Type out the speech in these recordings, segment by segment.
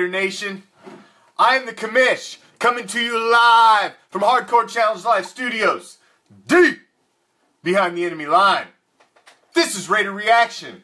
Raider Nation? I am the Commish, coming to you live from Hardcore Challenge Live Studios, deep behind the enemy line. This is Raider Reaction.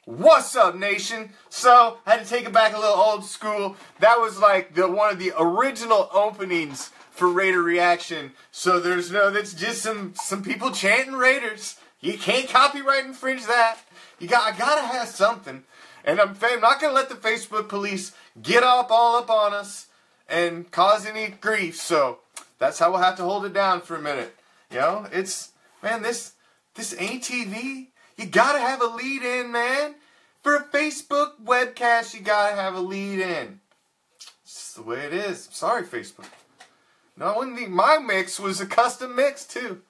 What's up, nation? So, I had to take it back a little old school. That was like one of the original openings for Raider Reaction. So that's just some people chanting Raiders. You can't copyright infringe that. I gotta have something. And I'm not gonna let the Facebook police get all up on us and cause any grief. So that's how we'll have to hold it down for a minute. You know, this ain't TV. You gotta have a lead in, man. For a Facebook webcast, you gotta have a lead in. It's just the way it is. Sorry, Facebook. No, my mix was a custom mix too.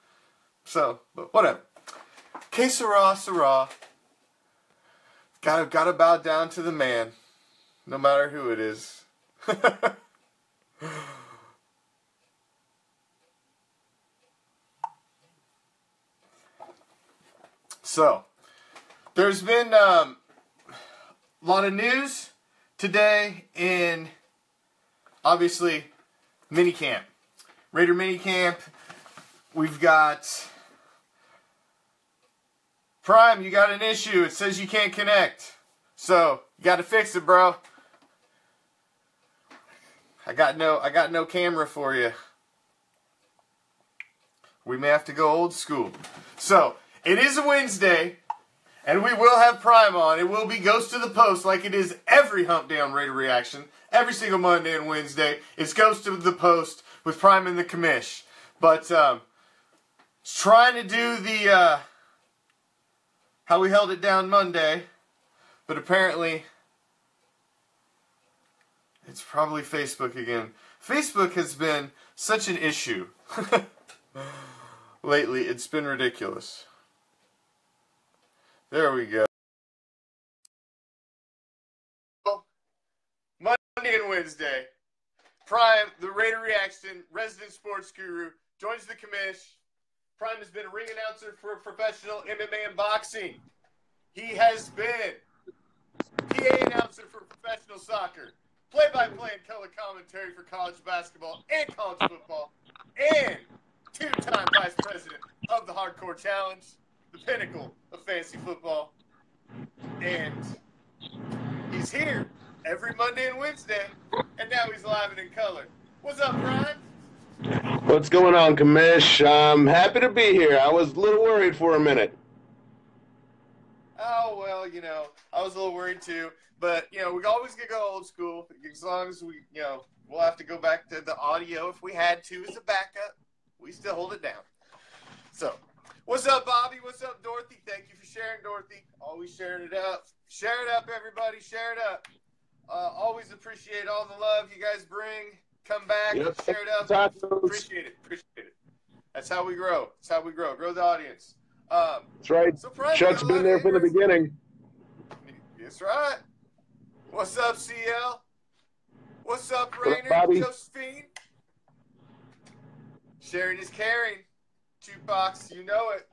So, but whatever. Que sera, sera. Gotta bow down to the man, no matter who it is. So, there's been a lot of news today in, obviously, minicamp. Raider minicamp. We've got Prime, you got an issue. It says you can't connect. So, you got to fix it, bro. I got no camera for you. We may have to go old school. So, it is a Wednesday, and we will have Prime on. It will be Ghost to the Post like it is every Hump Day on Raider Reaction. Every single Monday and Wednesday, it's Ghost to the Post with Prime and the Commish. But, trying to do the, how we held it down Monday, but apparently it's probably Facebook again. Facebook has been such an issue lately. It's been ridiculous. There we go. Monday and Wednesday, Prime, the Raider Reaction resident sports guru, joins the Commish. Prime has been a ring announcer for professional MMA and boxing. He has been PA announcer for professional soccer, play-by-play and color commentary for college basketball and college football, and two-time vice president of the Hardcore Challenge, the pinnacle of fantasy football. And he's here every Monday and Wednesday, and now he's live and in color. What's up, Prime? What's going on, Commish? I'm happy to be here. I was a little worried for a minute. Oh, well, you know, I was a little worried too. But, you know, we always going to go old school. As long as we, you know, we'll have to go back to the audio if we had to as a backup. We still hold it down. So, what's up, Bobby? What's up, Dorothy? Thank you for sharing, Dorothy. Always sharing it up. Share it up, everybody. Share it up. Always appreciate all the love you guys bring. Come back, Yep. share it up. Appreciate it. Appreciate it. That's how we grow. That's how we grow. Grow the audience. That's right. So Prime, Chuck's been there from the beginning. That's right. What's up, CL? What's up, What's Rainer? up, Bobby? Josephine? Sharing is caring. Jukebox, you know it.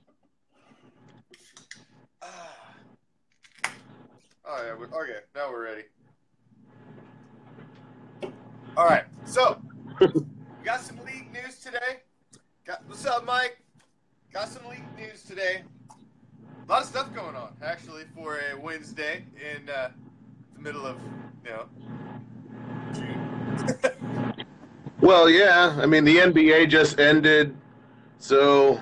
Oh, yeah. Okay, now we're ready. All right, so we got some league news today. What's up, Mike? Got some league news today. A lot of stuff going on, actually, for a Wednesday in the middle of, you know, June. Well, yeah. I mean, the NBA just ended, so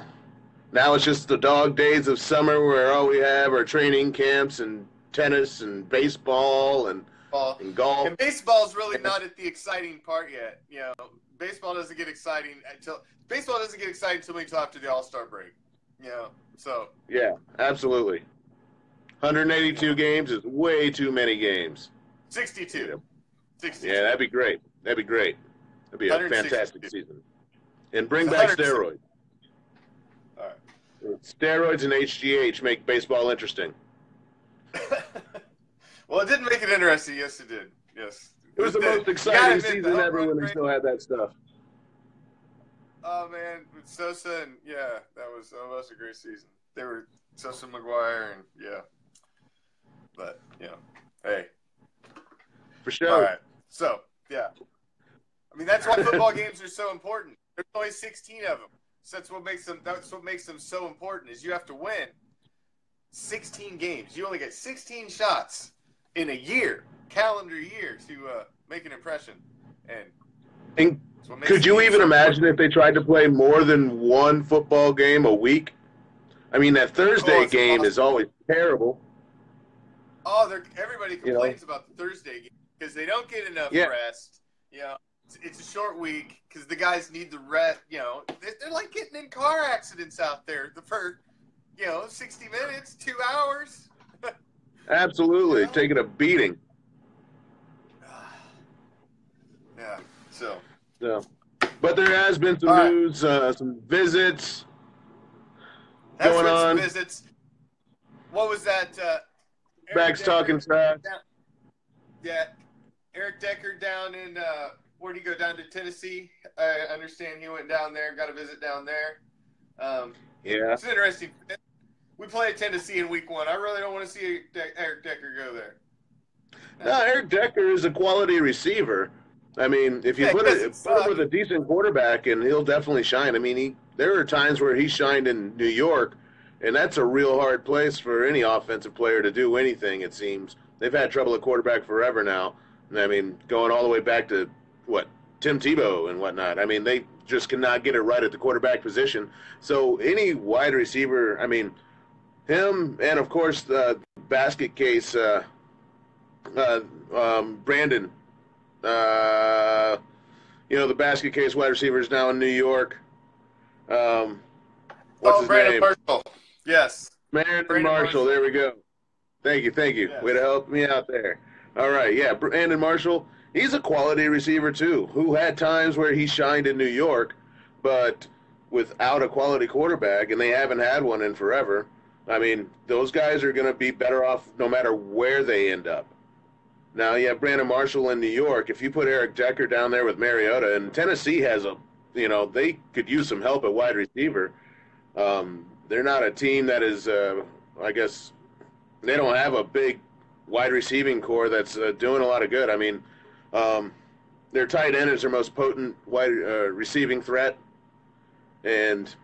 now it's just the dog days of summer where all we have are training camps and tennis and baseball and golf. And baseball's really not at the exciting part yet. You know, baseball doesn't get exciting until after the All-Star break. You know, so Yeah, absolutely. 182 games is way too many games. 62. 62. Yeah, that'd be great. That'd be great. That'd be a fantastic season. And bring back steroids. All right. Steroids and HGH make baseball interesting. Well, it didn't make it interesting. Yes, it did. Yes. It was the most exciting season ever when they still had that stuff. Oh, man. With Sosa and, yeah, that was a great season. They were Sosa, McGuire, and, yeah. But, you know, hey. For sure. All right. So, yeah. I mean, that's why football games are so important. There's only 16 of them. So that's what makes them so important is you have to win 16 games. You only get 16 shots in a year, calendar year, to make an impression. And could you even imagine if they tried to play more than one football game a week? I mean, that Thursday game is always terrible. Oh, everybody complains about the Thursday game because they don't get enough rest. You know, it's a short week because the guys need the rest. You know, they're like getting in car accidents out there for 60 minutes, 2 hours. Absolutely, taking a beating. Yeah. So. But there has been some news, some visits going on. Some visits. What was that? Back's talking trash. Yeah, Eric Decker down in where'd he go? Down to Tennessee. I understand he went down there. Got a visit down there. Yeah, it's interesting. We play at Tennessee in week 1. I really don't want to see Eric Decker go there. No, Eric Decker is a quality receiver. I mean, if you put him with a decent quarterback, and he'll definitely shine. I mean, there are times where he shined in New York, and that's a real hard place for any offensive player to do anything, it seems. They've had trouble at quarterback forever now. I mean, going all the way back to, Tim Tebow and whatnot. I mean, they just cannot get it right at the quarterback position. So any wide receiver, I mean, him and, of course, the basket case, Brandon, the basket case wide receiver is now in New York. What's his Brandon name? Marshall. Yes. Brandon Marshall. There we go. Thank you. Yes. Way to help me out there. All right, yeah, Brandon Marshall, he's a quality receiver too, who had times where he shined in New York, but without a quality quarterback, and they haven't had one in forever. I mean, those guys are going to be better off no matter where they end up. Now, you have Brandon Marshall in New York. If you put Eric Decker down there with Mariota, and Tennessee has they could use some help at wide receiver. They're not a team that is, I guess, they don't have a big wide receiving core that's doing a lot of good. I mean, their tight end is their most potent wide receiving threat. And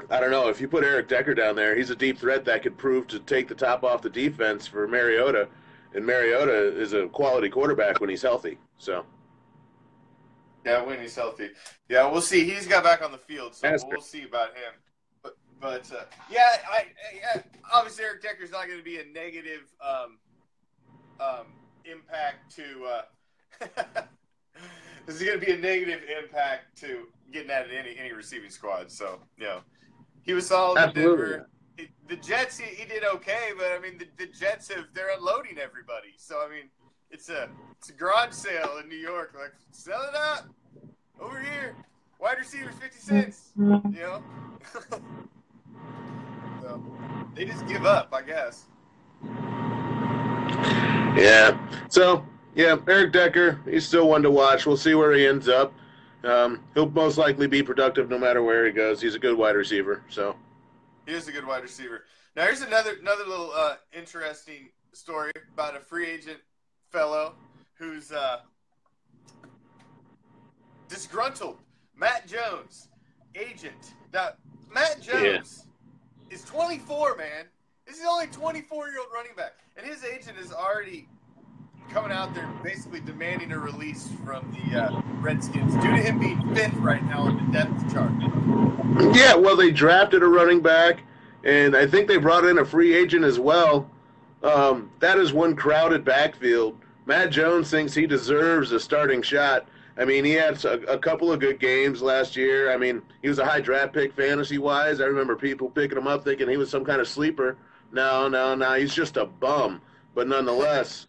I don't know, if you put Eric Decker down there, he's a deep threat that could prove to take the top off the defense for Mariota. And Mariota is a quality quarterback when he's healthy. So. Yeah, when he's healthy. Yeah, we'll see. He's got back on the field, so we'll see about him. But obviously Eric Decker's not going to be a negative impact to this is going to be a negative impact to getting at any receiving squad. So, he was solid in Denver. The Jets, he did okay, but I mean the Jets they're unloading everybody. So I mean it's a garage sale in New York. Like, sell it up over here. Wide receivers 50 cents. So they just give up, I guess. Yeah. So Eric Decker, he's still one to watch. We'll see where he ends up. He'll most likely be productive no matter where he goes. He's a good wide receiver. So. He is a good wide receiver. Now, here's another little interesting story about a free agent fellow who's disgruntled. Matt Jones, agent. Now, Matt Jones is 24, man. This is only a 24-year-old running back. And his agent is already coming out there basically demanding a release from the Redskins due to him being 5th right now on the depth chart. Yeah, well, they drafted a running back, and I think they brought in a free agent as well. That is one crowded backfield. Matt Jones thinks he deserves a starting shot. I mean, he had a couple of good games last year. I mean, he was a high draft pick fantasy-wise. I remember people picking him up thinking he was some kind of sleeper. No, he's just a bum. But nonetheless,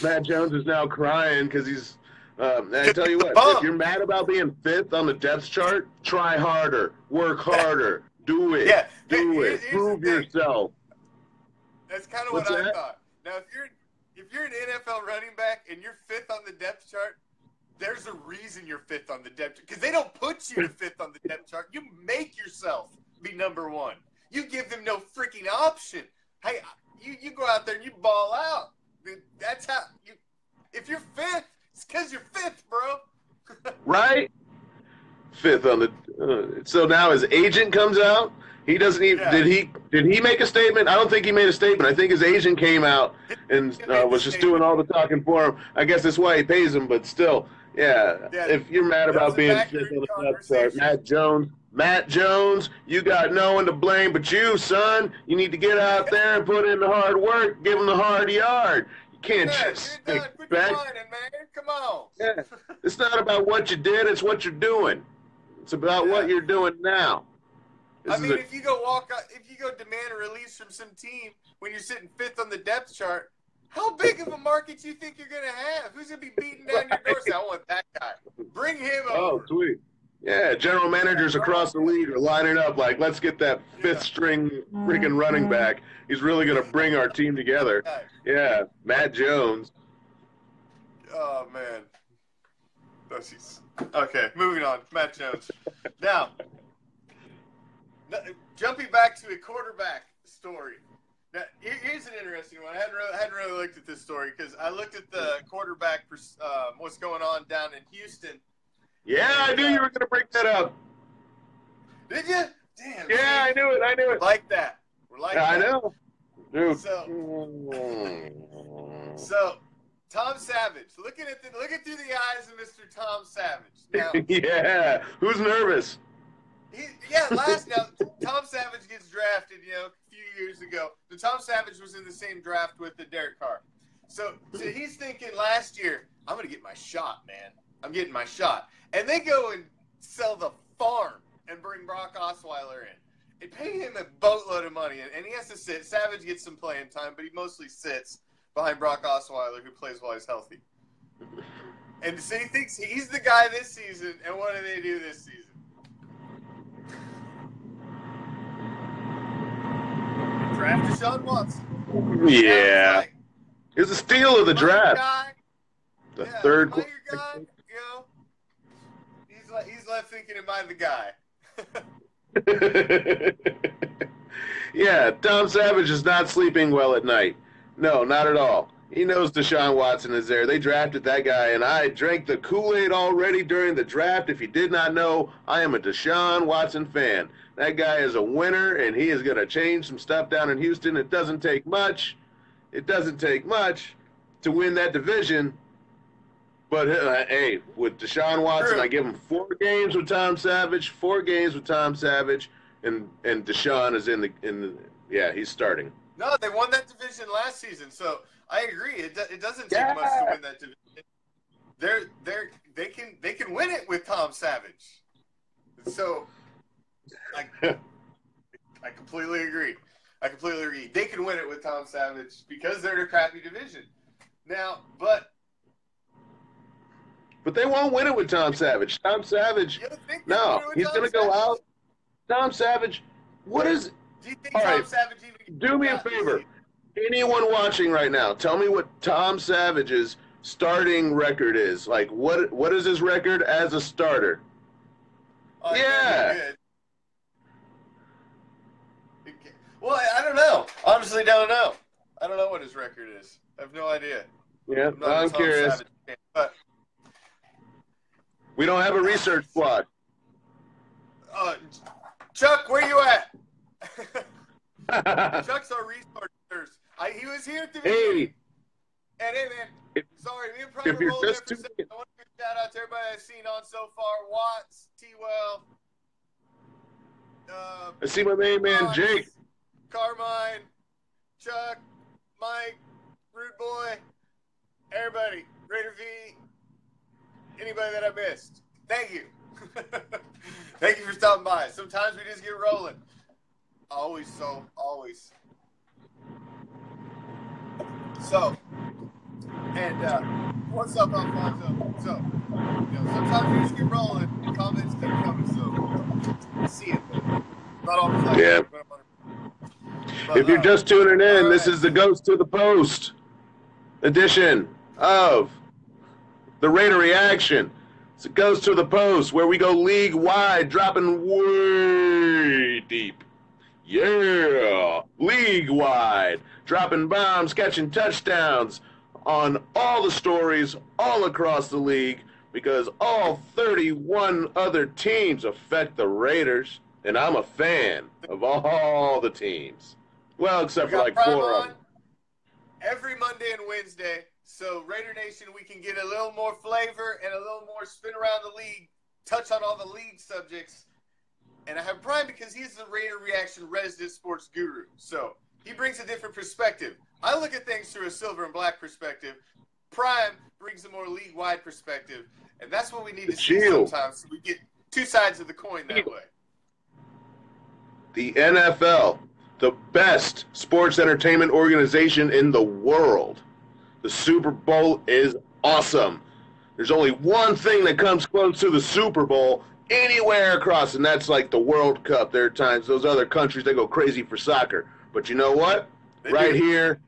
Matt Jones is now crying because he's I tell you what, if you're mad about being 5th on the depth chart, try harder, work harder, do it, prove yourself. That's kind of what I thought. Now, if you're an NFL running back and you're 5th on the depth chart, there's a reason you're 5th on the depth chart, because they don't put you to 5th on the depth chart. You make yourself be number 1. You give them no freaking option. Hey, you go out there and you ball out. That's how you. If you're fifth, it's because you're fifth, bro. Right? Fifth on the. So now his agent comes out. He doesn't even. Yeah. Did he make a statement? I don't think he made a statement. I think his agent came out and was just doing all the talking for him. I guess that's why he pays him. But still, yeah. If you're mad about being fifth on the depth chart, Matt Jones, you got no one to blame but you, son. You need to get out there and put in the hard work. Give him the hard yard. You can't just you're done. Quit whining, man. Come on. Yeah. It's not about what you did. It's what you're doing. It's about what you're doing now. If you go demand a release from some team when you're sitting fifth on the depth chart, how big of a market do you think you're going to have? Who's going to be beating down your door? Say, I want that guy. Bring him over. Oh, sweet. Yeah, general managers across the league are lining up like, let's get that fifth string freaking running back. He's really going to bring our team together. Yeah, Matt Jones. Oh, man. Okay, moving on. Matt Jones. Now, jumping back to a quarterback story. Now, here's an interesting one. I hadn't really looked at this story because I looked at the quarterback, what's going on down in Houston. Yeah, I knew you were going to bring that up. Did you? Damn. Yeah, I knew it. Like that. We're like that. I know. Dude. So Tom Savage. Looking through the eyes of Mr. Tom Savage. Now, yeah. Who's nervous? Tom Savage gets drafted, a few years ago. Tom Savage was in the same draft with the Derek Carr. So he's thinking last year, I'm going to get my shot, man. I'm getting my shot. And they go and sell the farm and bring Brock Osweiler in. They pay him a boatload of money, and he has to sit. Savage gets some playing time, but he mostly sits behind Brock Osweiler, who plays while he's healthy. And so he thinks he's the guy this season, and what do they do this season? They draft Deshaun Watson. Yeah. It was a steal of the draft. The third guy, he's left thinking, am I the guy? Yeah, Tom Savage is not sleeping well at night. No, not at all. He knows Deshaun Watson is there. They drafted that guy, and I drank the Kool-Aid already during the draft. If you did not know, I am a Deshaun Watson fan. That guy is a winner, and he is going to change some stuff down in Houston. It doesn't take much. It doesn't take much to win that division. But, hey, with Deshaun Watson, I give him 4 games with Tom Savage, and Deshaun is in the he's starting. No, they won that division last season, so I agree. It doesn't take much to win that division. They can win it with Tom Savage. So I completely agree. They can win it with Tom Savage because they're in a crappy division. Now, but they won't win it with Tom Savage. Tom Savage, no, he's going to go out. Tom Savage, what is? Do you think Tom Savage even? Do me a favor. Anyone watching right now, tell me what Tom Savage's starting record is. Like, what is his record as a starter? Yeah. Well, I don't know. Honestly, don't know. I don't know what his record is. I have no idea. Yeah, I'm curious. Fan, but we don't have a research squad. Chuck, where you at? Chuck's our researchers. He was here at the beginning. And hey, man, sorry, me and Prime rolled there for a second. I want to give a shout out to everybody I've seen on so far. Watts, T-Well. I see my main man, Watts, Jake. Carmine, Chuck, Mike, Rude Boy, everybody, Raider V, anybody that I missed. Thank you. Thank you for stopping by. Sometimes we just get rolling. Always. So, and what's up, Alfonso? So, sometimes we just get rolling. Comments keep coming, so see it. Not always like that. But, if you're just tuning in, this is the Ghost to the Post edition of the Raider Reaction. It's a Ghost to the Post where we go league wide, dropping way deep. Yeah, league wide, dropping bombs, catching touchdowns, on all the stories all across the league because all 31 other teams affect the Raiders, and I'm a fan of all the teams. Well, except for like Prime 4 of on them. every Monday and Wednesday, so Raider Nation, we can get a little more flavor and a little more spin around the league, touch on all the league subjects. And I have Prime because he's the Raider Reaction resident sports guru. So he brings a different perspective. I look at things through a silver and black perspective. Prime brings a more league-wide perspective. And that's what we need to see sometimes. So we get two sides of the coin that way. The NFL, the best sports entertainment organization in the world. The Super Bowl is awesome. There's only one thing that comes close to the Super Bowl anywhere across, and that's like the World Cup. There are times those other countries, they go crazy for soccer. But you know what? Right here,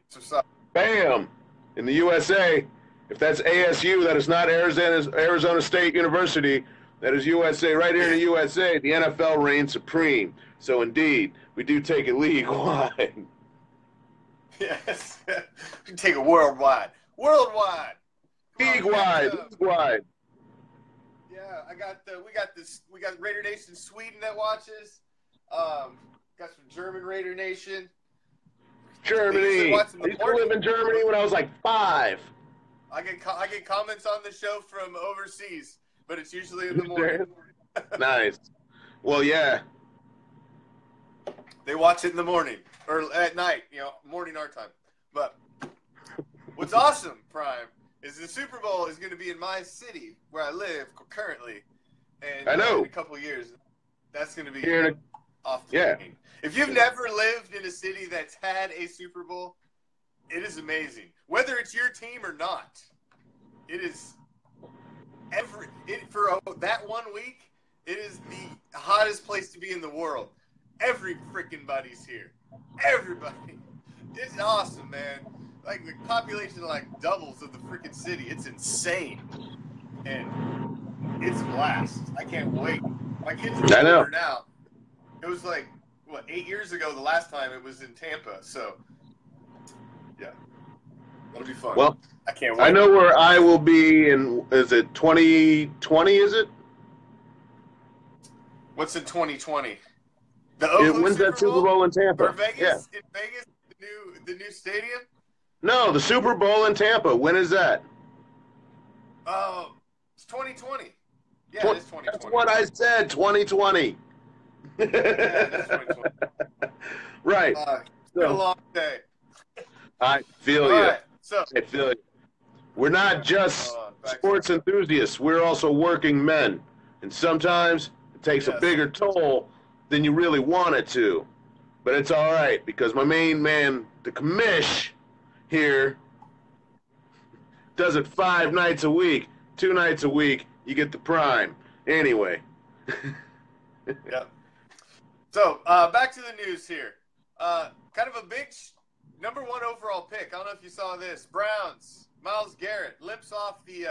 bam, in the USA, if that's ASU, that is not Arizona State University, that is USA. Right here in the USA, the NFL reigns supreme. So indeed, we do take it league-wide. Yes, we take it worldwide. Worldwide. League-wide. League-wide. Yeah, we got Raider Nation Sweden that watches. Got some German Raider Nation. Germany. I used to live in Germany when I was like 5. I get comments on the show from overseas, but it's usually in the morning. Nice. Well, yeah. They watch it in the morning or at night, morning our time. But what's awesome, Prime, is the Super Bowl is going to be in my city where I live currently, and I know. in a couple of years, that's going to be off the chain. If you've never lived in a city that's had a Super Bowl, it is amazing. Whether it's your team or not, it is for that 1 week. It is the hottest place to be in the world. Every freaking buddy's here. Everybody. It's awesome, man. Like, the population doubles of the freaking city. It's insane. And it's a blast. I can't wait. My kids are older now. It was 8 years ago the last time it was in Tampa. So, yeah. That'll be fun. Well, I can't wait. I know where I will be in, is it 2020, is it? What's in 2020? When's that Super Bowl in Tampa? Or Vegas? Yeah. In Vegas, the new stadium? No, the Super Bowl in Tampa. When is that? It's 2020. Yeah, it's 2020. That's what I said, 2020. Yeah, that's 2020. Right. It's been a long day. I feel you. Right, so, I feel you. We're not just sports enthusiasts. We're also working men. And sometimes it takes a bigger toll than you really want it to. But it's all right because my main man, the Commish here, does it 5 nights a week. 2 nights a week, you get the Prime. Anyway. Yep. So, back to the news here. Kind of a big number 1 overall pick. I don't know if you saw this. Browns, Myles Garrett limps off the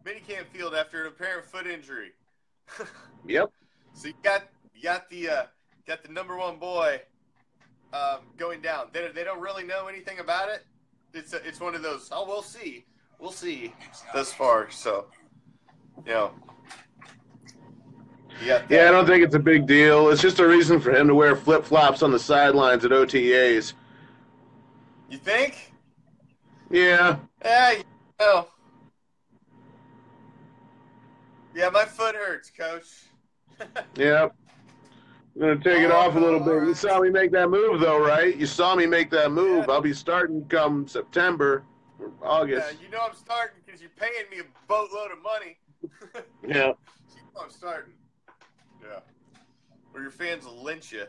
minicamp field after an apparent foot injury. Yep. So you got the number 1 boy going down. They don't really know anything about it. It's one of those. Oh, we'll see thus far. So, Yeah, I don't think it's a big deal. It's just a reason for him to wear flip-flops on the sidelines at OTAs. You think? Yeah. Yeah, Yeah, my foot hurts, Coach. Yep. I'm going to take it off a little bit. Right. You saw me make that move, though, right? You saw me make that move. Yeah. I'll be starting come September or August. Yeah, I'm starting because you're paying me a boatload of money. Yeah. I'm starting. Yeah. Or your fans will lynch you.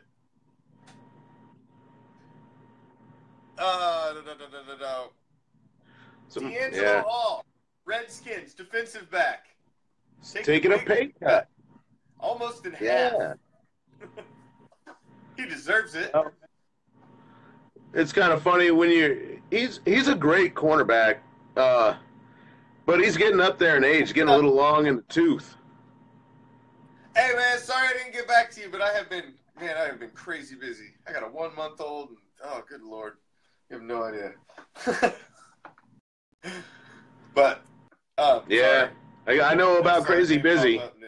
No. D'Angelo Hall, Redskins, defensive back. Taking a pay cut. Almost in half. He deserves it. It's kind of funny when he's a great cornerback, but he's getting up there in age, getting a little long in the tooth. Hey man, sorry I didn't get back to you, but I have been crazy busy. I got a 1-month-old, and oh good Lord, you have no idea. But Yeah, sorry. I know about Sorry, Crazy name call Busy. button.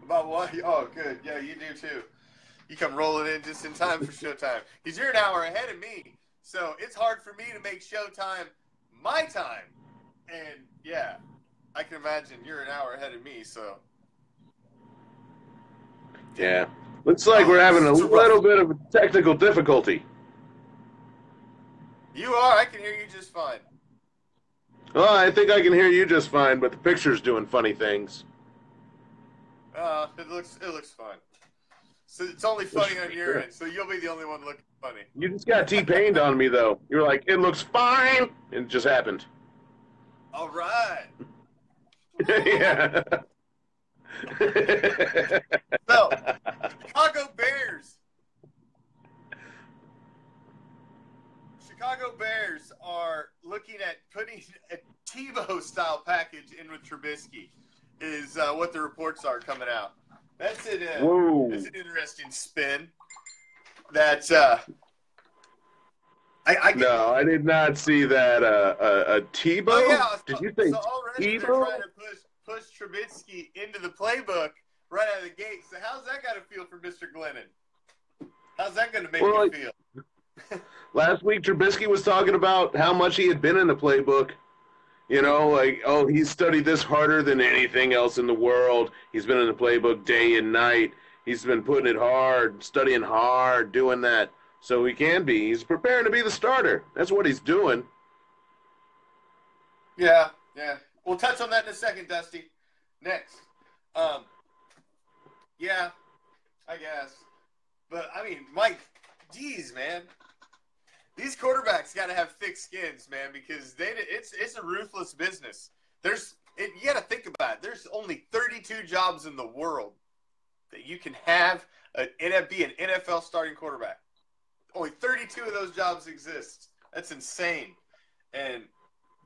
About what? Oh, good. Yeah, you do too. You come rolling in just in time for showtime. Because you're an hour ahead of me. So it's hard for me to make showtime my time. And yeah, I can imagine you're an hour ahead of me. So Yeah, looks like we're having a little bit of a technical difficulty. You are. I can hear you just fine. Well, I think I can hear you just fine, but the picture's doing funny things. It looks fun. So it's only funny on your end. So you'll be the only one looking funny. You just got T-pained on me, though. You were like, it looks fine, and it just happened. All right. Yeah. So, Chicago Bears. Chicago Bears are looking at putting a Tebow-style package in with Trubisky, is what the reports are coming out. That's an interesting spin. That No, I did not see that. A Tebow? Oh yeah. Did you say so already Tebow? they're trying to push Trubisky into the playbook right out of the gate. So how's that got to feel for Mr. Glennon? How's that going to make you feel? Last week, Trubisky was talking about how much he had been in the playbook. You know, like, oh, he's studied this harder than anything else in the world. He's been in the playbook day and night. He's been putting it hard, studying hard, doing that. So he can be. He's preparing to be the starter. That's what he's doing. Yeah. We'll touch on that in a second, Dusty. Next. Yeah, I guess. But, I mean, Mike, geez, man. These quarterbacks got to have thick skins, man, because it's a ruthless business. You got to think about it. There's only 32 jobs in the world that you can be an NFL starting quarterback. Only 32 of those jobs exist. That's insane. And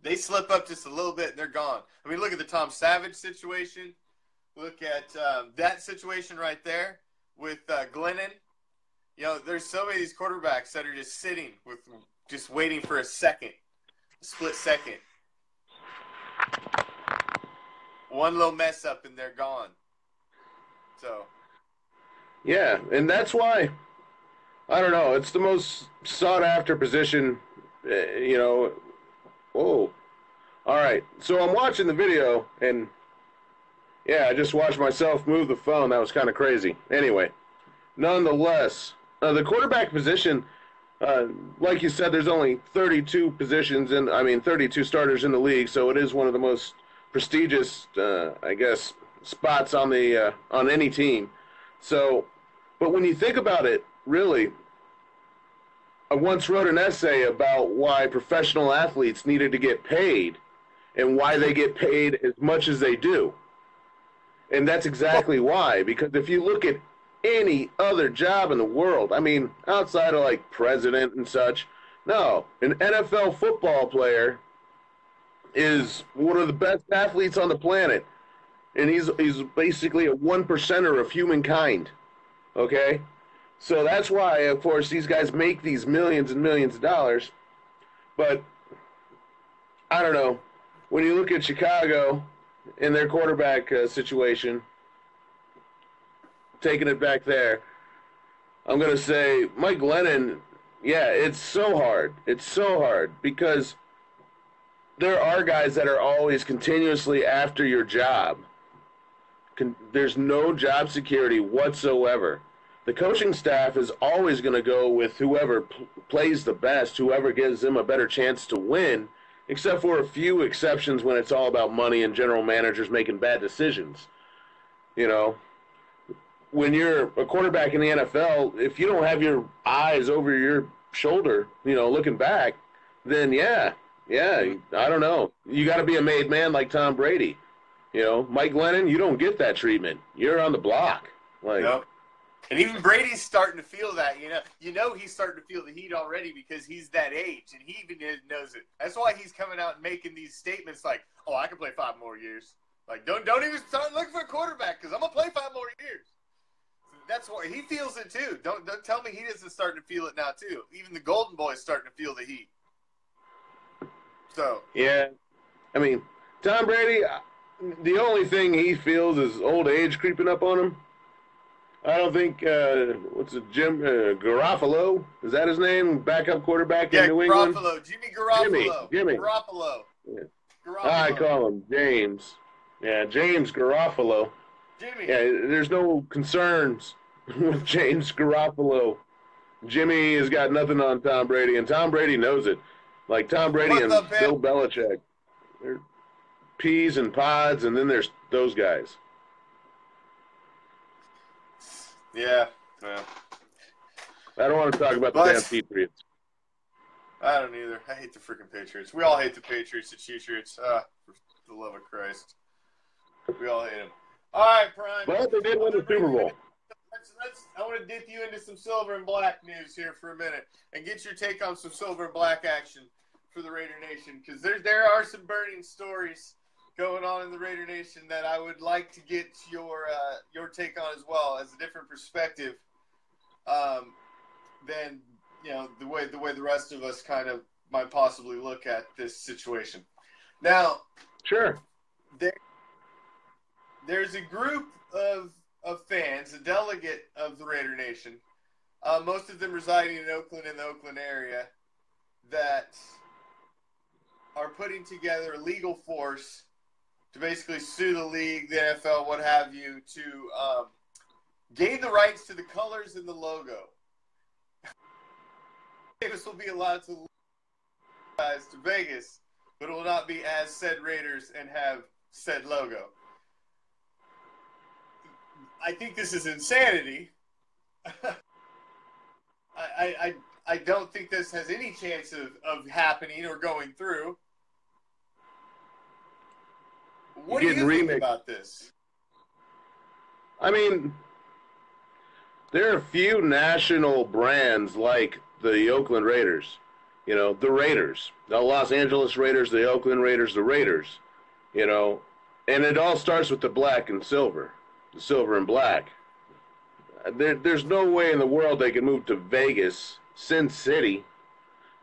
they slip up just a little bit and they're gone. I mean, look at the Tom Savage situation. Look at that situation right there with Glennon. You know, there's so many of these quarterbacks that are just sitting just waiting for a split second. One little mess up and they're gone. So. Yeah, and that's why, I don't know, it's the most sought after position, you know. Whoa. All right, so I'm watching the video, and yeah, I just watched myself move the phone. That was kind of crazy. Anyway, nonetheless, the quarterback position, like you said, there's only 32 positions, 32 starters in the league, so it is one of the most prestigious, I guess, spots on any team. So, but when you think about it, really, I once wrote an essay about why professional athletes needed to get paid and why they get paid as much as they do. And that's exactly why, because if you look at any other job in the world, I mean, outside of like president and such, no, an NFL football player is one of the best athletes on the planet. And he's basically a 1%er of humankind. Okay? So that's why, of course, these guys make these millions and millions of dollars. But I don't know. When you look at Chicago and their quarterback situation, taking it back there, I'm going to say Mike Glennon, yeah, it's so hard. It's so hard because there are guys that are always continuously after your job. There's no job security whatsoever. The coaching staff is always going to go with whoever plays the best, whoever gives them a better chance to win, except for a few exceptions when it's all about money and general managers making bad decisions. You know, when you're a quarterback in the NFL, if you don't have your eyes over your shoulder, you know, looking back, then yeah, I don't know. You got to be a made man like Tom Brady. You know, Mike Glennon, you don't get that treatment. You're on the block. Like, yep. And even Brady's starting to feel that, you know he's starting to feel the heat already because he's that age, and he even knows it. That's why he's coming out and making these statements like, "Oh, I can play 5 more years." Like, don't even start looking for a quarterback because I'm gonna play 5 more years. So that's why he feels it too. Don't tell me he isn't starting to feel it now too. Even the Golden Boy is starting to feel the heat. So yeah, I mean, Tom Brady, the only thing he feels is old age creeping up on him. I don't think, what's it, Jim Garofalo? Is that his name? Backup quarterback in New England? Jimmy Garoppolo. Jimmy. Garoppolo. Yeah. Garoppolo. I call him James. Yeah, James Garofalo. Jimmy. Yeah, there's no concerns with James Garofalo. Jimmy has got nothing on Tom Brady, and Tom Brady knows it. Like Tom Brady What's and up, Bill Belichick. They're peas and pods, and then there's those guys. Yeah. Yeah. I don't want to talk about the damn Patriots. I don't either. I hate the freaking Patriots. We all hate the Patriots, the Cheatriots. For the love of Christ. We all hate them. All right, Prime. But they did win the Super Bowl. I want to dip you into some silver and black news here for a minute and get your take on some silver and black action for the Raider Nation, because there are some burning stories going on in the Raider Nation that I would like to get your take on as well, as a different perspective than the way the rest of us kind of might possibly look at this situation. Now, sure, there's a group of fans, a delegate of the Raider Nation, most of them residing in Oakland, in the Oakland area, that are putting together a legal force to basically sue the league, the NFL, what have you, to gain the rights to the colors and the logo. This will be allowed to Vegas, but it will not be as said Raiders and have said logo. I think this is insanity. I don't think this has any chance of happening or going through. What do you think about this? I mean, there are a few national brands like the Oakland Raiders. The Raiders, the Los Angeles Raiders, the Oakland Raiders, the Raiders. And it all starts with the black and silver. The silver and black. There's no way in the world they can move to Vegas, Sin City,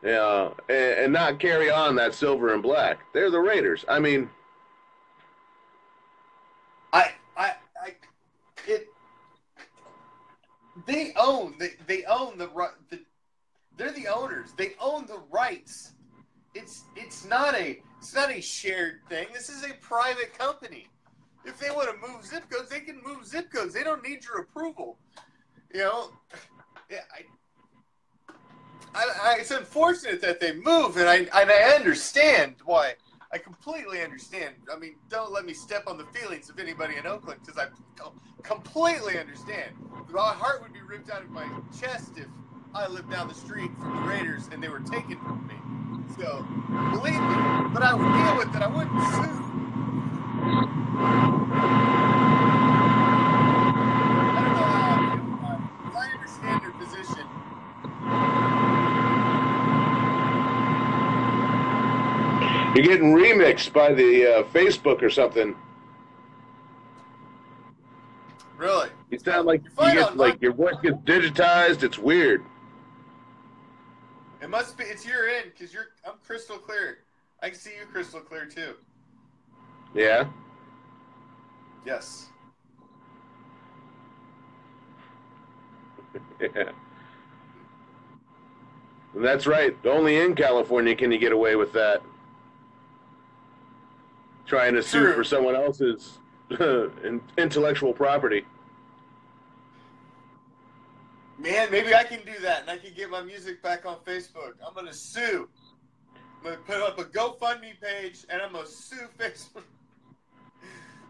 and not carry on that silver and black. They're the Raiders. I mean, they own they're the owners. They own the rights. It's not a shared thing. This is a private company. If they want to move zip codes, they can move zip codes. They don't need your approval. It's unfortunate that they move, and I understand why. I completely understand. I mean, don't let me step on the feelings of anybody in Oakland, because I completely understand. My heart would be ripped out of my chest if I lived down the street from the Raiders and they were taken from me. So, believe me, but I would deal with it. I wouldn't sue. I don't know how I feel about it, because I understand their position. You're getting remixed by the Facebook or something. Really? You sound like your voice gets digitized. It's weird. It must be. It's your end, because I'm crystal clear. I can see you crystal clear too. Yeah. Yes. Yeah. And that's right. Only in California can you get away with that. Trying to sue for someone else's intellectual property. Man, maybe I can do that, and I can get my music back on Facebook. I'm going to sue. I'm going to put up a GoFundMe page, and I'm going to sue Facebook.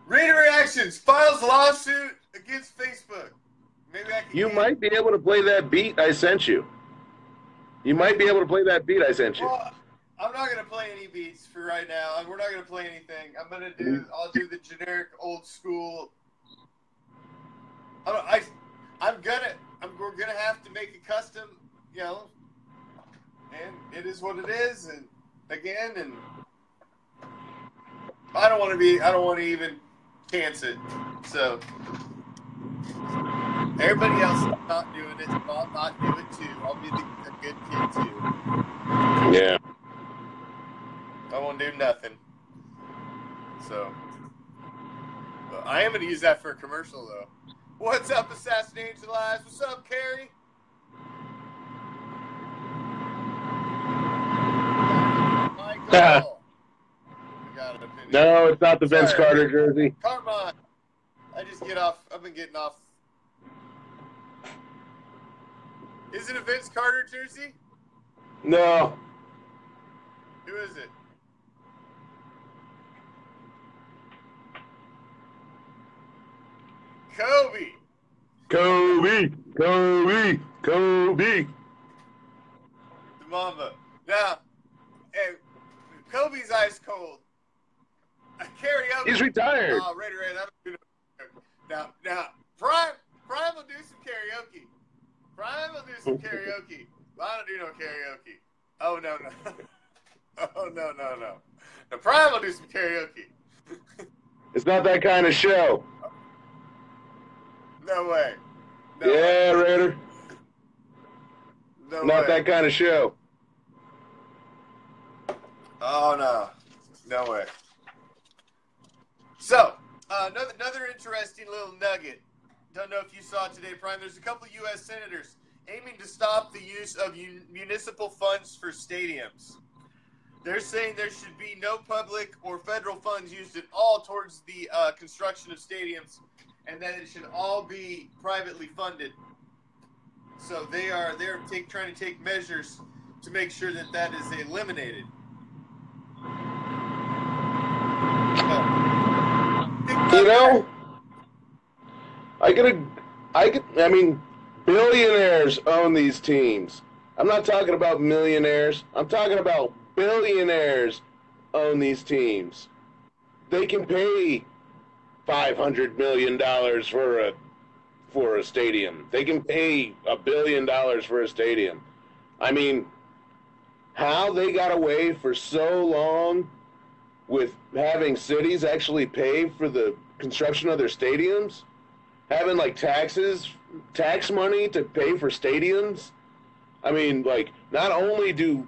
Raider Reactions files lawsuit against Facebook. Maybe I can. You might be able to play that beat I sent you. Well, I'm not going to play any beats for right now. We're not going to play anything. I'll do the generic old school. We're going to have to make a custom, and it is what it is. And I don't want to even chance it. So everybody else is not doing it. I'll not do it too. I'll be a good kid too. Yeah. I won't do nothing. So, I am going to use that for a commercial, though. What's up, Assassination Lives? What's up, Carrie? Michael. No, it's not the Vince Carter jersey. Carmine. I've been getting off. Is it a Vince Carter jersey? No. Who is it? Kobe. Kobe. Kobe. Kobe. The Mamba. Now, hey, Kobe's ice cold. Karaoke. He's retired. Oh, Raider. Now, Prime will do some karaoke. Prime will do some karaoke. Well, I don't do no karaoke. Oh, no. Oh, no. Now, Prime will do some karaoke. It's not that kind of show. No way. Yeah, Raider. Not that kind of show. Oh, no. No way. So, another interesting little nugget. Don't know if you saw it today, Prime. There's a couple of U.S. senators aiming to stop the use of municipal funds for stadiums. They're saying there should be no public or federal funds used at all towards the construction of stadiums, and that it should all be privately funded. So they're trying to take measures to make sure that is eliminated. You know, I mean, billionaires own these teams. I'm not talking about millionaires. I'm talking about billionaires own these teams. They can pay $500 million for a stadium. They can pay $1 billion for a stadium. I mean, how they got away for so long with having cities actually pay for the construction of their stadiums, having like tax money to pay for stadiums. I mean, like, not only do,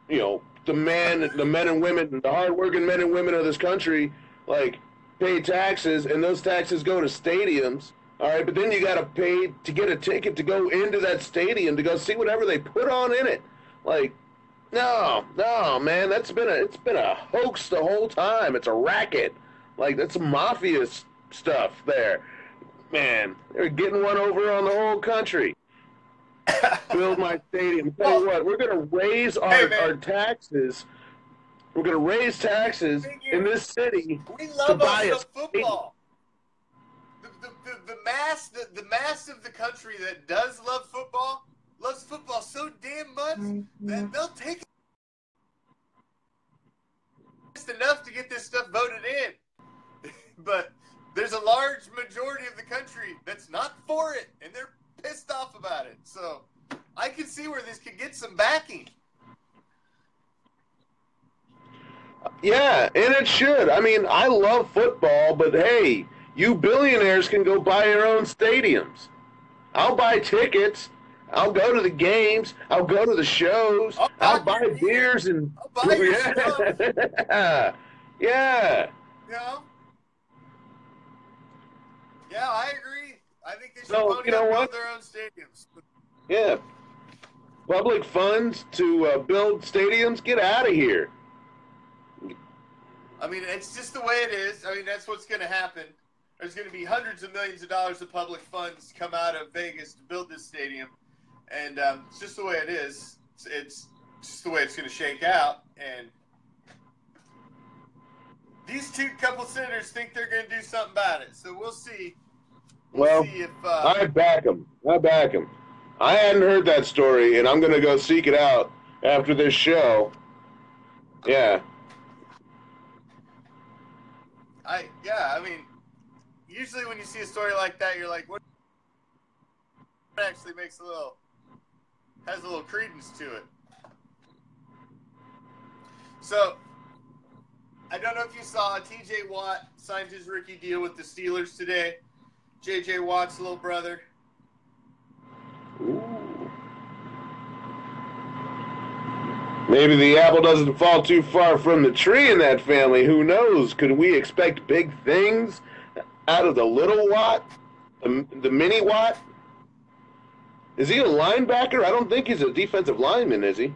you know, the men and women, the hardworking men and women of this country, like, pay taxes, and those taxes go to stadiums, all right, but then you got to pay to get a ticket to go into that stadium to go see whatever they put on in it. Like, no, man, it's been a hoax the whole time. It's a racket. Like, that's some mafia stuff there. Man, they're getting one over on the whole country. Build my stadium. Tell you what, we're going to raise our taxes. We're going to raise taxes in this city to buy a football. The mass of the country that does love football loves football so damn much that they'll take just enough to get this stuff voted in. But there's a large majority of the country that's not for it, and they're pissed off about it. So I can see where this could get some backing. Yeah, and it should. I mean, I love football, but hey, you billionaires can go buy your own stadiums. I'll buy tickets. I'll go to the games. I'll go to the shows. I'll buy beers and I'll buy your stuff. Yeah. Yeah. Yeah, I agree. I think they should build their own stadiums. Yeah. Public funds to build stadiums, get out of here. I mean, it's just the way it is. I mean, that's what's going to happen. There's going to be hundreds of millions of dollars of public funds come out of Vegas to build this stadium. And it's just the way it is. It's just the way it's going to shake out. And these couple senators think they're going to do something about it. So we'll see. We'll see if I back them. I hadn't heard that story, and I'm going to go seek it out after this show. Yeah. I mean, usually when you see a story like that, you're like, what actually has a little credence to it. So, I don't know if you saw, TJ Watt signed his rookie deal with the Steelers today. JJ Watt's little brother. Ooh. Maybe the apple doesn't fall too far from the tree in that family. Who knows? Could we expect big things out of the little Watt? The mini Watt? Is he a linebacker? I don't think he's a defensive lineman, is he?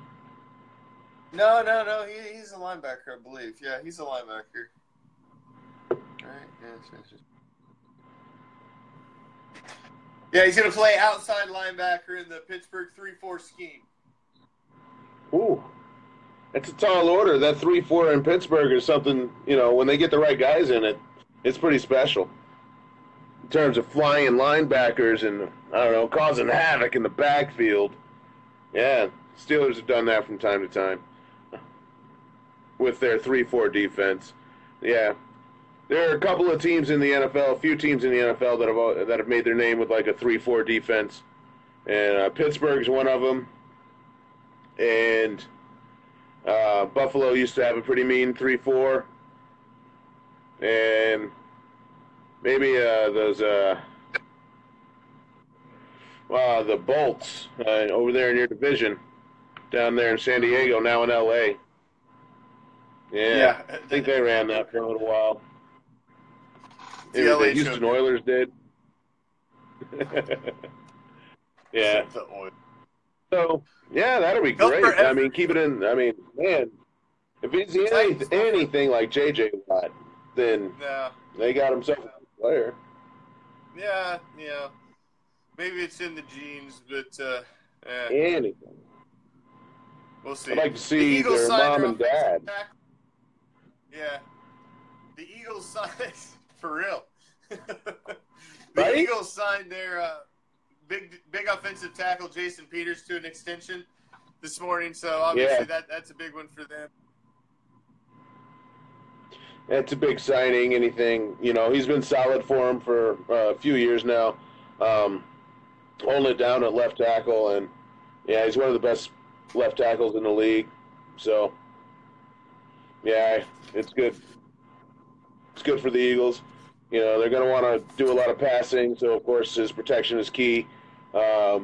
No. He's a linebacker, I believe. Yeah, he's a linebacker. Right? Yes. Yeah, he's going to play outside linebacker in the Pittsburgh 3-4 scheme. Ooh. That's a tall order. That 3-4 in Pittsburgh is something, when they get the right guys in it, it's pretty special. In terms of flying linebackers and, causing havoc in the backfield. Yeah, Steelers have done that from time to time with their 3-4 defense. Yeah. There are a couple of teams in the NFL, a few teams in the NFL that have made their name with like a 3-4 defense. And Pittsburgh's one of them. And Buffalo used to have a pretty mean 3-4. And maybe the Bolts over there in your division, down there in San Diego, now in L.A. Yeah, I think they ran that for a little while. Maybe the Houston Oilers did. Yeah. So, yeah, that'll be great. I mean, keep it in. I mean, man, if he's anything like J.J. Watt, then they got himself a player. Yeah. Maybe it's in the genes, but anything. We'll see. I'd like to see their mom and dad. Yeah. The Eagles signed, for real. Right? Eagles signed their big offensive tackle, Jason Peters, to an extension this morning. So, obviously, that's a big one for them. It's a big signing. Anything, he's been solid for him for a few years now. Holding it down at left tackle, and, yeah, he's one of the best left tackles in the league. So, yeah, it's good. It's good for the Eagles. They're going to want to do a lot of passing, so, of course, his protection is key. Yeah,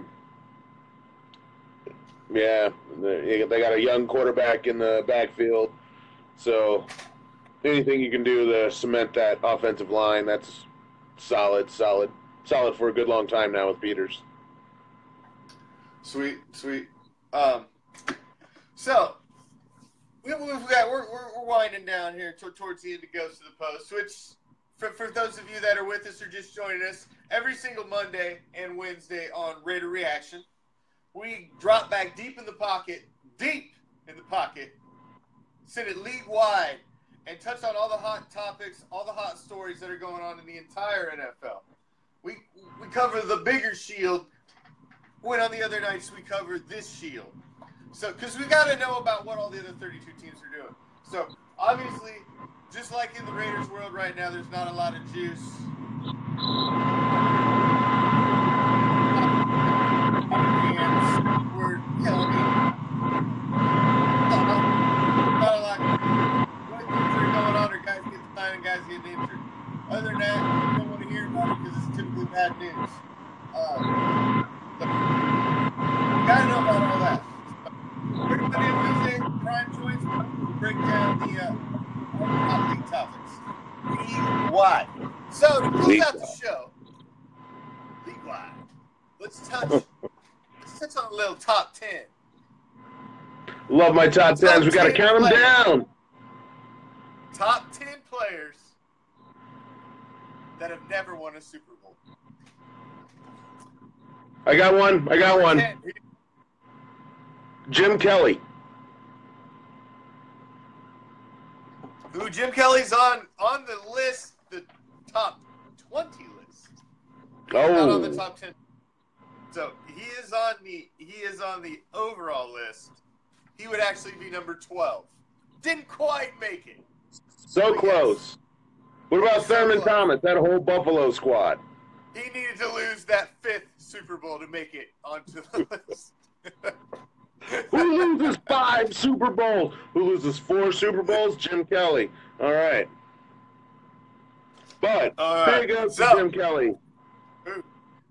they got a young quarterback in the backfield, so anything you can do to cement that offensive line, that's solid for a good long time now with Peters. Sweet. So we're winding down here towards the end of Goes to the Post, which for those of you that are with us or just joining us, every single Monday and Wednesday on RAIDER ReACTION, we drop back deep in the pocket, send it league-wide, and touch on all the hot topics, all the hot stories that are going on in the entire NFL. We cover the bigger shield, when on the other nights we cover this shield. So, because we got to know about what all the other 32 teams are doing. So, obviously, just like in the Raiders world right now, there's not a lot of juice. Not a lot of injury going on, or guys get signed and guys getting injured. Other than that, you don't want to hear about it because it's typically bad news. Gotta know about all that. Everybody on Wednesday, Prime Choice, we break down the hot league topics. League-wide. So, to close out the show, league-wide, let's touch on a little top 10. Love my top 10s. We got to count them down. Top 10 players that have never won a Super Bowl. I got one. 10. Jim Kelly. Who Jim Kelly's on the list, the top 20 list. Oh. Not on the top 10. So he is on the overall list. He would actually be number 12. Didn't quite make it. So close. What about Thurman Thomas, that whole Buffalo squad? He needed to lose that 5th Super Bowl to make it onto the list. Who loses 5 Super Bowls? Who loses 4 Super Bowls? Jim Kelly. All right. But big ups to Jim Kelly.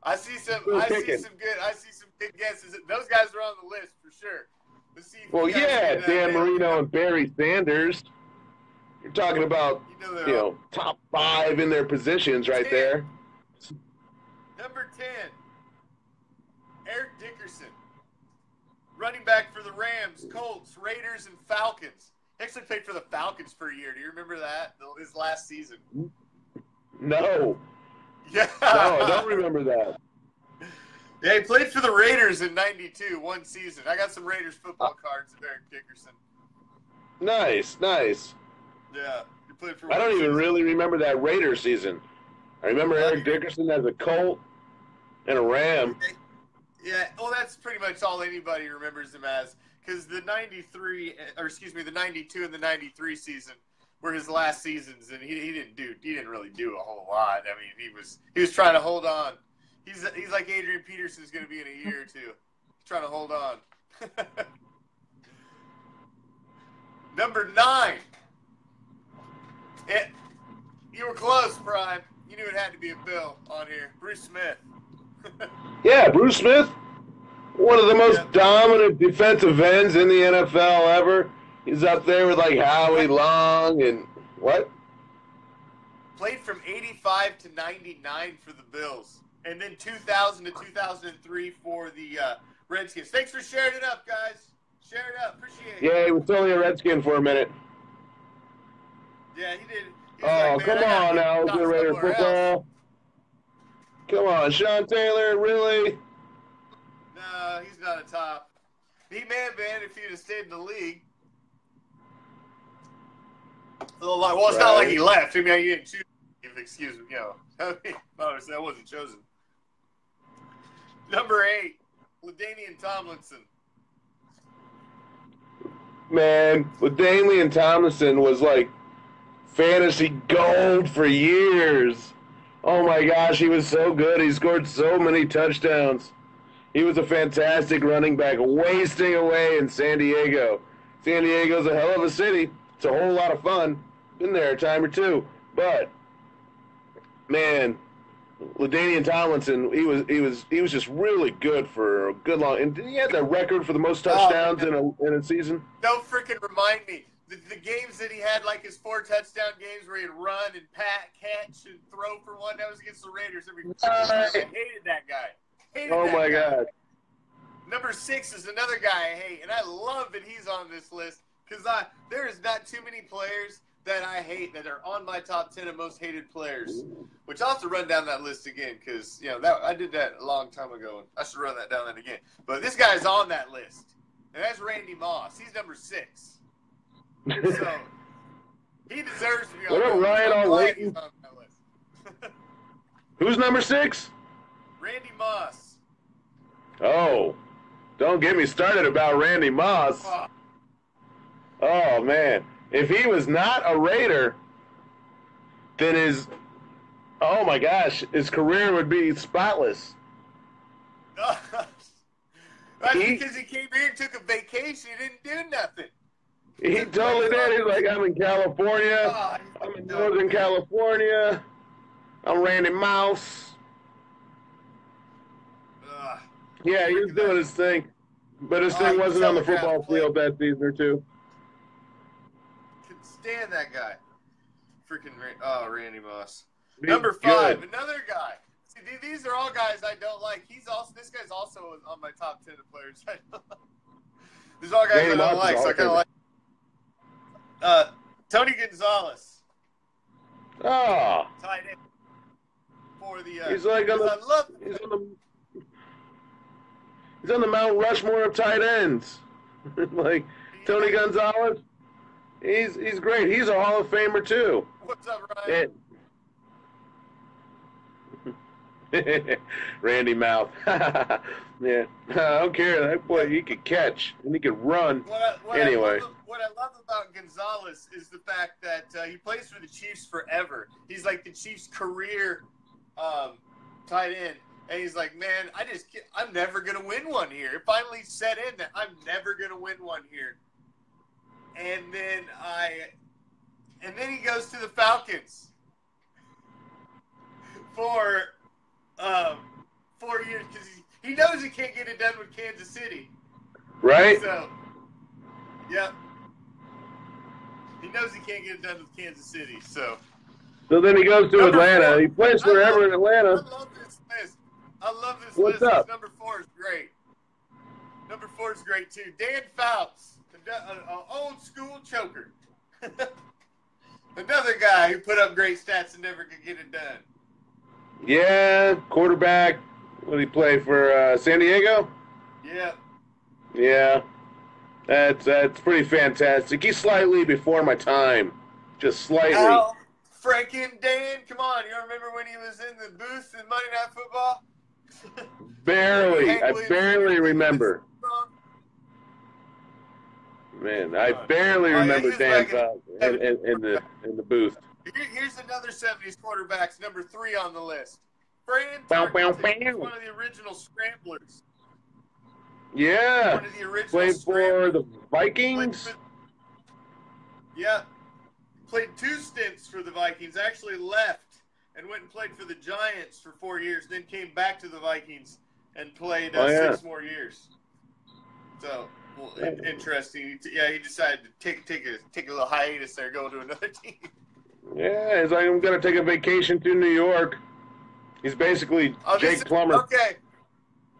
I see some good guesses. Those guys are on the list for sure. Let's see if Well, you guys yeah, can, Dan nail it. Marino and Barry Sanders. You're talking about, top 5 in their positions right 10. there. Number 10, Eric Dickerson. Running back for the Rams, Colts, Raiders, and Falcons. He actually played for the Falcons for a year. Do you remember that? His last season. No. Yeah. No, I don't remember that. Yeah, he played for the Raiders in '92, one season. I got some Raiders football cards of Eric Dickerson. Nice, nice. Yeah, he played for I don't even really remember that Raider season. I remember Eric Dickerson as a Colt and a Ram. Yeah, well, that's pretty much all anybody remembers him as, because the '92 and the '93 season were his last seasons, and he didn't really do a whole lot. I mean, he was trying to hold on. He's like Adrian Peterson's going to be in a year or two. He's trying to hold on. Number 9. You were close, Prime. You knew it had to be a Bill on here. Bruce Smith. Yeah, Bruce Smith, one of the most dominant defensive ends in the NFL ever. He's up there with like Howie Long and what? Played from 85 to 99 for the Bills. And then 2000 to 2003 for the Redskins. Thanks for sharing it up, guys. Share it up. Appreciate it. Yeah, he was only a Redskin for a minute. Yeah, he did. Oh, come on now, good Raider football. Come on, Sean Taylor, really? No, he's not a top. He may have been if he'd have stayed in the league. Well, it's not like he left. I mean, he didn't choose. Excuse me, I mean, that wasn't chosen. Number 8, LaDainian Tomlinson. Man, LaDainian Tomlinson was like fantasy gold for years. Oh my gosh, he was so good. He scored so many touchdowns. He was a fantastic running back, wasting away in San Diego. San Diego's a hell of a city. It's a whole lot of fun. Been there a time or two. But man, LaDainian Tomlinson, he was just really good for a good long. And he had the record for the most touchdowns in a season. Don't freaking remind me. The games that he had, like his 4 touchdown games where he'd run and catch and throw for one, that was against the Raiders every time. I hated that guy. Oh my God. Number 6 is another guy I hate, and I love that he's on this list because there is not too many players that I hate that are on my top 10 of most hated players. Which I'll have to run down that list again because I did that a long time ago, and I should run that down again. But this guy's on that list, and that's Randy Moss. He's number 6. So he deserves to be on that list. Who's number 6? Randy Moss. Oh, don't get me started about Randy Moss. Oh man, if he was not a Raider, then his career would be spotless. That's because he came here and took a vacation. He didn't do nothing. He totally did. He's like, I'm in California. I'm in Northern California. I'm Randy Mouse. Yeah, he was doing his thing. But his thing wasn't on the football field that season or two. Couldn't stand that guy. Freaking Randy Moss. Number 5, another guy. See, these are all guys I don't like. This guy's also on my top 10 of players I don't like. These are all guys I don't like, so I kind of like. Tony Gonzalez. Oh. Tight end for the. He's like he's on the Mount Rushmore of tight ends. Like Tony Gonzalez. He's great. He's a Hall of Famer too. What's up, Ryan? Randy Mouth. Yeah, I don't care. That boy, he could catch and he could run. Anyway. What I love about Gonzalez is the fact that he plays for the Chiefs forever. He's like the Chiefs' career tight end. And he's like, man, I'm never going to win one here. It finally set in that I'm never going to win one here. And then he goes to the Falcons for 4 years because he knows he can't get it done with Kansas City. Right. So Yep. He knows he can't get it done with Kansas City, so. So then he goes to Atlanta. 4. He plays forever in Atlanta. I love this list. I love this What's list. up? Number 4 is great. Number 4 is great, too. Dan Fouts, an old school choker. Another guy who put up great stats and never could get it done. Yeah, quarterback. What did he play for? San Diego? Yeah. Yeah. That's pretty fantastic. He's slightly before my time. Just slightly. Al freaking Dan, come on. You remember when he was in the booth in Monday Night Football? Barely. I barely remember. Man, I barely remember Dan Fouts in the booth. Here's another 70s quarterbacks, number 3 on the list. Fran Bow, bow, Tarkenton, bow. one of the original scramblers. Yeah. One of the original Played for scramblers. the Vikings. Yeah. Played 2 stints for the Vikings. Actually left and went and played for the Giants for 4 years. Then came back to the Vikings and played 6 more years. So, well, interesting. Yeah, he decided to take a little hiatus there, go to another team. Yeah, he's like, I'm going to take a vacation to New York. He's basically Jake Plummer. Okay.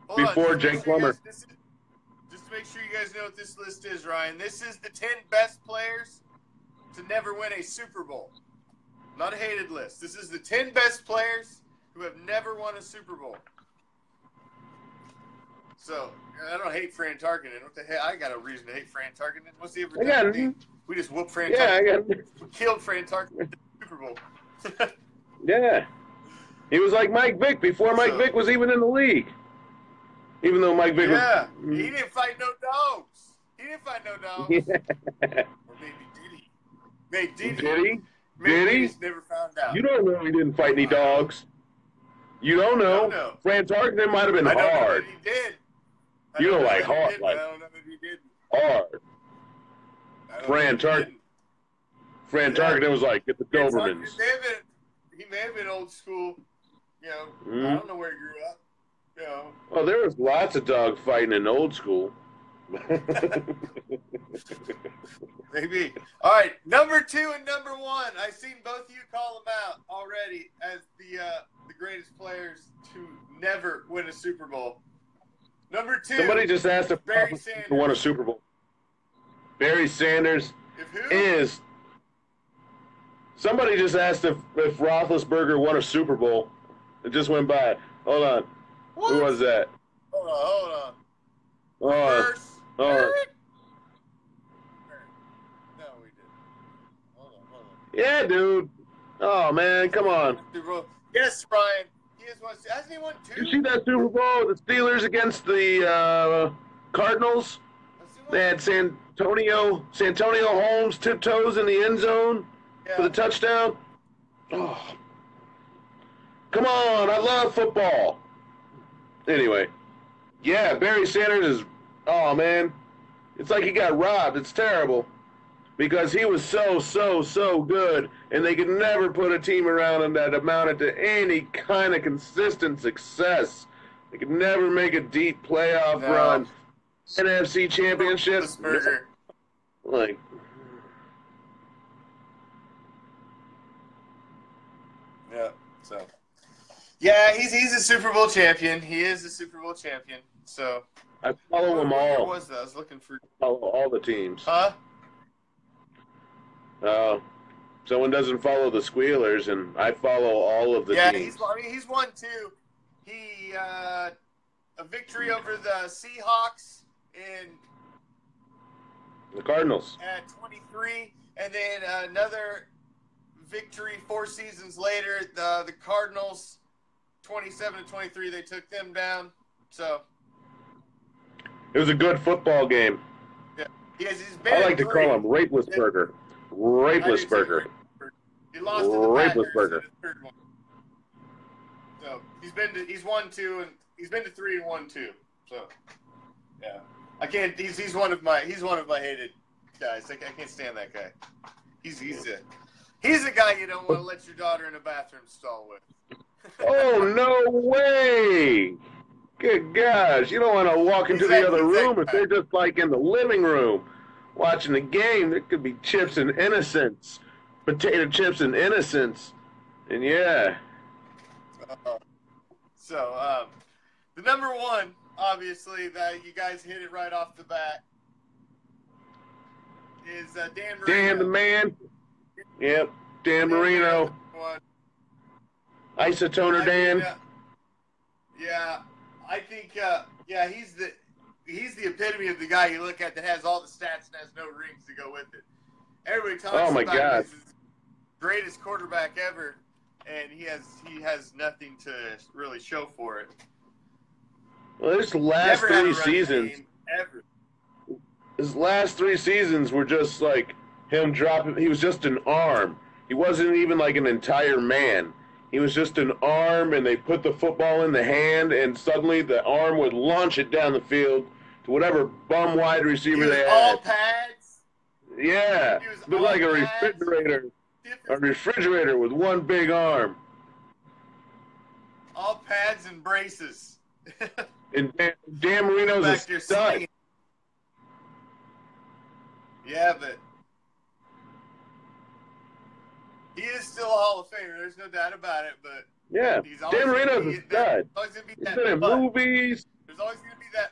Hold before on. Jake Plummer. Just to make sure you guys know what this list is, Ryan. This is the 10 best players to never win a Super Bowl. Not a hated list. This is the 10 best players who have never won a Super Bowl. So, I don't hate Fran Tarkenton. What the hell? I got a reason to hate Fran Tarkenton. What's he ever done? We just whooped Fran Tarkenton. We killed Fran Tarkenton in the Super Bowl. Yeah. He was like Mike Vick before Mike Vick was even in the league. Even though Mike Vick was... he didn't fight no dogs. Or maybe did he? Maybe did he? Did he? Just never found out. You don't know he didn't fight any dogs. You don't know. Fran Tarkenton might have been hard. I don't know that he did. You don't like hard. I don't know that he did. Hard. Fran Tarkenton was like, get the Dobermans. He may have been old school. You know, I don't know where he grew up. You know. Oh, there was lots of dog fighting in old school. Maybe. All right, number 2 and number 1. I've seen both of you call them out already as the greatest players to never win a Super Bowl. Number 2. Somebody just asked if Barry Sanders won a Super Bowl. Barry Sanders is. Somebody just asked if Roethlisberger won a Super Bowl. It just went by. Hold on. What? Who was that? Hold on. Reverse. No, we didn't. Hold on. Yeah, dude. Oh, man, come on. Yes, Ryan. Hasn't he won 2? You see that Super Bowl? The Steelers against the Cardinals? They had Santonio Holmes tiptoes in the end zone for the touchdown. Oh. Come on, I love football. Anyway, yeah, Barry Sanders is, oh, man. It's like he got robbed. It's terrible because he was so good, and they could never put a team around him that amounted to any kind of consistent success. They could never make a deep playoff run. NFC Championship. Like, yeah, so. Yeah, he's a Super Bowl champion. He is a Super Bowl champion. So I follow them all. What was that? I was looking for. Follow all the teams. Huh? Someone doesn't follow the Squealers, and I follow all of the teams. Yeah, he's won 2. He a victory over the Seahawks in the Cardinals at 23, and then another victory 4 seasons later. The Cardinals, 27-23, they took them down. So it was a good football game. Yeah, he's I like to call him Rapelessburger. Rapelessburger. He lost to the Packers. So he's won 2 and he's been to 3 and won 2. So yeah, I can't. He's one of my hated guys. I can't stand that guy. He's a guy you don't want to let your daughter in a bathroom stall with. Oh, no way! Good gosh, you don't want to walk into the other room if they're just like in the living room. watching the game. There could be chips and innocence, potato chips and innocence, and yeah. So, the number one, obviously, that you guys hit it right off the bat, is Dan Marino. Dan the man. Yep, Dan Marino. Isotoner Dan. Yeah, I think, he's the epitome of the guy you look at that has all the stats and has no rings to go with it. Everybody talks about he's the greatest quarterback ever, and he has nothing to really show for it. Well, his last 3 seasons, his last 3 seasons were just like him dropping. He was just an arm. He wasn't even like an entire man. He was just an arm, and they put the football in the hand, and suddenly the arm would launch it down the field to whatever bum wide receiver they had. All pads. Yeah, looked like a refrigerator. A refrigerator with one big arm. All pads and braces. And Dan Marino's a stud. Yeah, but he is still a Hall of Famer. There's no doubt about it. But yeah, Dan Marino's a stud. He's been in movies. There's always going to be that.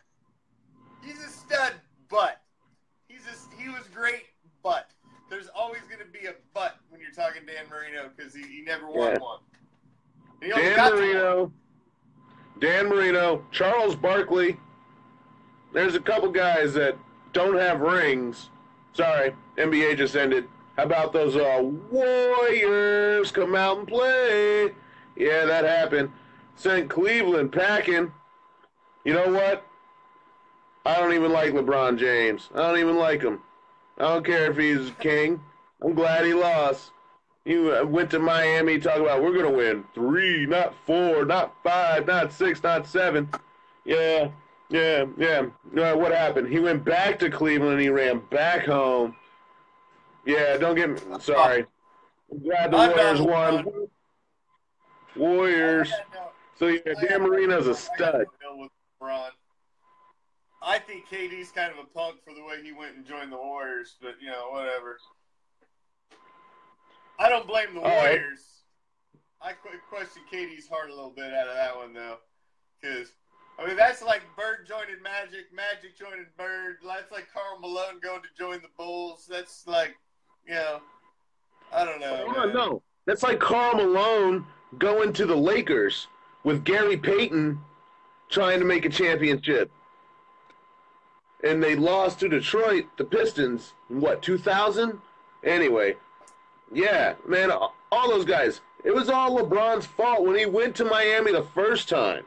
He's a stud, but he was great, but there's always going to be a but when you're talking Dan Marino because he never won one. Dan Marino, Charles Barkley. There's a couple guys that don't have rings. Sorry, NBA just ended. How about those Warriors come out and play? Yeah, that happened. Sent Cleveland packing. You know what? I don't even like LeBron James. I don't even like him. I don't care if he's king. I'm glad he lost. You went to Miami, talk about we're going to win 3, not 4, not 5, not 6, not 7. Yeah. What happened? He went back to Cleveland. He ran back home. Yeah, don't get me. Sorry. I'm glad the Warriors won. Warriors. So, yeah, Dan Marino's a stud. I think KD's kind of a punk for the way he went and joined the Warriors, but, whatever. I don't blame the Warriors. I question KD's heart a little bit out of that one, though. Because, that's like Bird joining Magic, Magic joining Bird. That's like Karl Malone going to join the Bulls. That's like, I don't know. No. That's like Karl Malone going to the Lakers with Gary Payton trying to make a championship. And they lost to Detroit, the Pistons, in 2000? Anyway, yeah, man, all those guys. It was all LeBron's fault when he went to Miami the first time.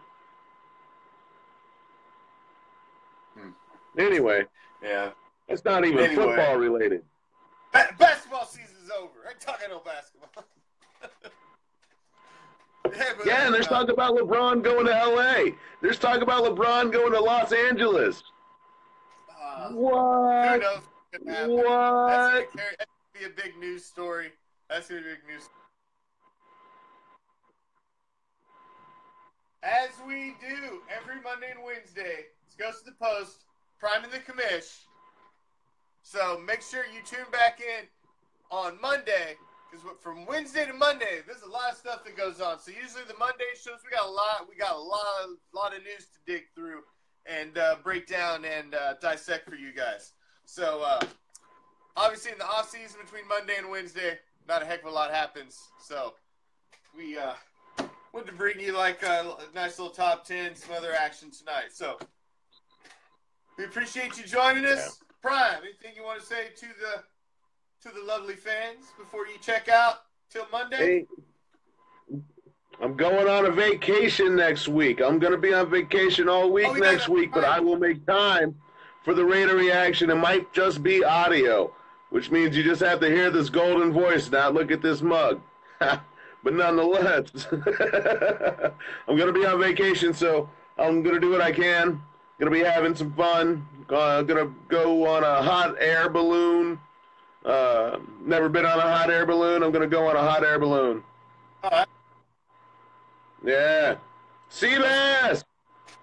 Anyway. Yeah. It's not even football related. Basketball season's over. I ain't talking no basketball. Yeah, and there's talk about LeBron going to L.A. There's talk about LeBron going to Los Angeles. What? Who knows what's going to happen? That's going to be a big news story. That's going to be a big news story. As we do every Monday and Wednesday, it goes to the post, priming the commish. So make sure you tune back in on Monday, because from Wednesday to Monday, there's a lot of stuff that goes on. So usually the Monday shows, we got a lot of news to dig through and break down and dissect for you guys. So obviously in the off season between Monday and Wednesday, not a heck of a lot happens. So we wanted to bring you like a nice little top 10, some other action tonight. So we appreciate you joining us. Yeah. Prime, anything you want to say to the lovely fans before you check out till Monday? Hey, I'm going on a vacation next week. I'm going to be on vacation all week next week, but I will make time for the Raider reaction. It might just be audio, which means you just have to hear this golden voice, not look at this mug. But nonetheless, I'm going to be on vacation, so I'm going to do what I can. Going to be having some fun. Going to go on a hot air balloon. Never been on a hot air balloon. I'm going to go on a hot air balloon. All right. Yeah. Seabass!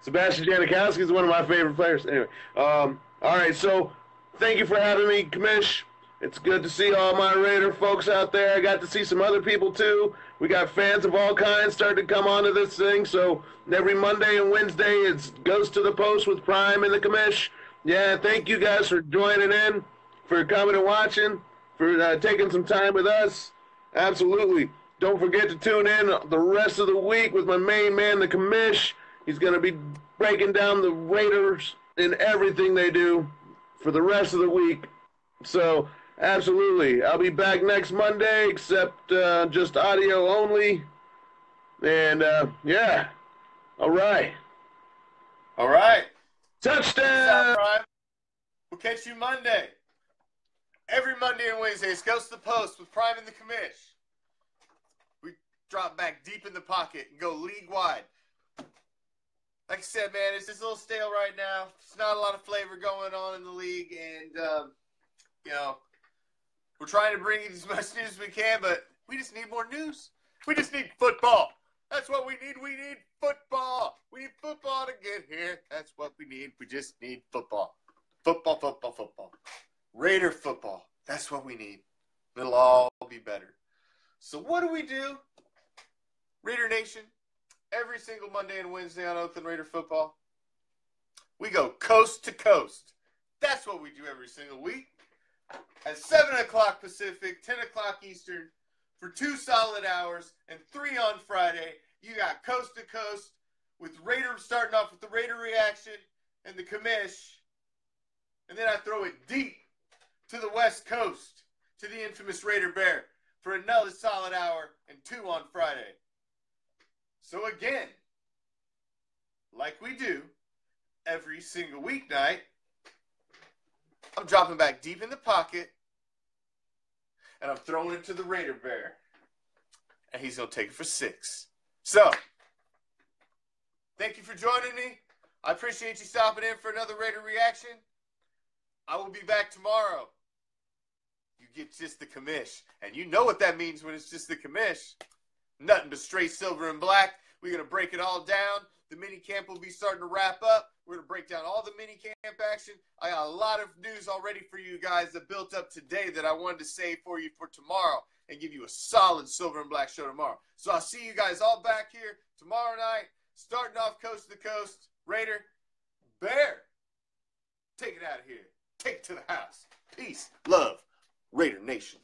Sebastian Janikowski is one of my favorite players. Anyway, all right, so Thank you for having me, Commish. It's good to see all my Raider folks out there. I got to see some other people too. We got fans of all kinds starting to come onto this thing. So every Monday and Wednesday, it goes to the post with Prime and the Commish. Yeah, thank you guys for joining in, for coming and watching, for taking some time with us. Absolutely. Don't forget to tune in the rest of the week with my main man, the Commish. He's going to be breaking down the Raiders and everything they do for the rest of the week. So, absolutely. I'll be back next Monday, except just audio only. And, yeah. All right. All right. Touchdown! Prime. We'll catch you Monday. Every Monday and Wednesday, it's Ghost to the Post with Prime and the Commish. We drop back deep in the pocket and go league-wide. Like I said, man, it's just a little stale right now. There's not a lot of flavor going on in the league, and, you know, we're trying to bring you as much news as we can, but we just need more news. We just need football. That's what we need. We need football. We need football to get here. That's what we need. We just need football. Football, football, football. Raider football. That's what we need. It'll all be better. So what do? Raider Nation, every single Monday and Wednesday on Oakland Raider football, we go coast to coast. That's what we do every single week. At 7 o'clock Pacific, 10 o'clock Eastern, for 2 solid hours, and 3 on Friday. You got coast to coast with Raider, starting off with the Raider reaction and the Commish. And then I throw it deep to the West Coast, to the infamous Raider Bear, for another solid hour and 2 on Friday. So again, like we do every single weeknight, I'm dropping back deep in the pocket, and I'm throwing it to the Raider Bear, and he's going to take it for 6. So, thank you for joining me. I appreciate you stopping in for another Raider reaction. I will be back tomorrow. You get just the Commish, and you know what that means when it's just the Commish. Nothing but straight silver and black. We're going to break it all down. The mini camp will be starting to wrap up. We're going to break down all the mini camp action. I got a lot of news already for you guys that built up today that I wanted to save for you for tomorrow and give you a solid silver and black show tomorrow. So I'll see you guys all back here tomorrow night, starting off coast to coast. Raider, Bear, take it out of here. Take it to the house. Peace, love, Raider Nation.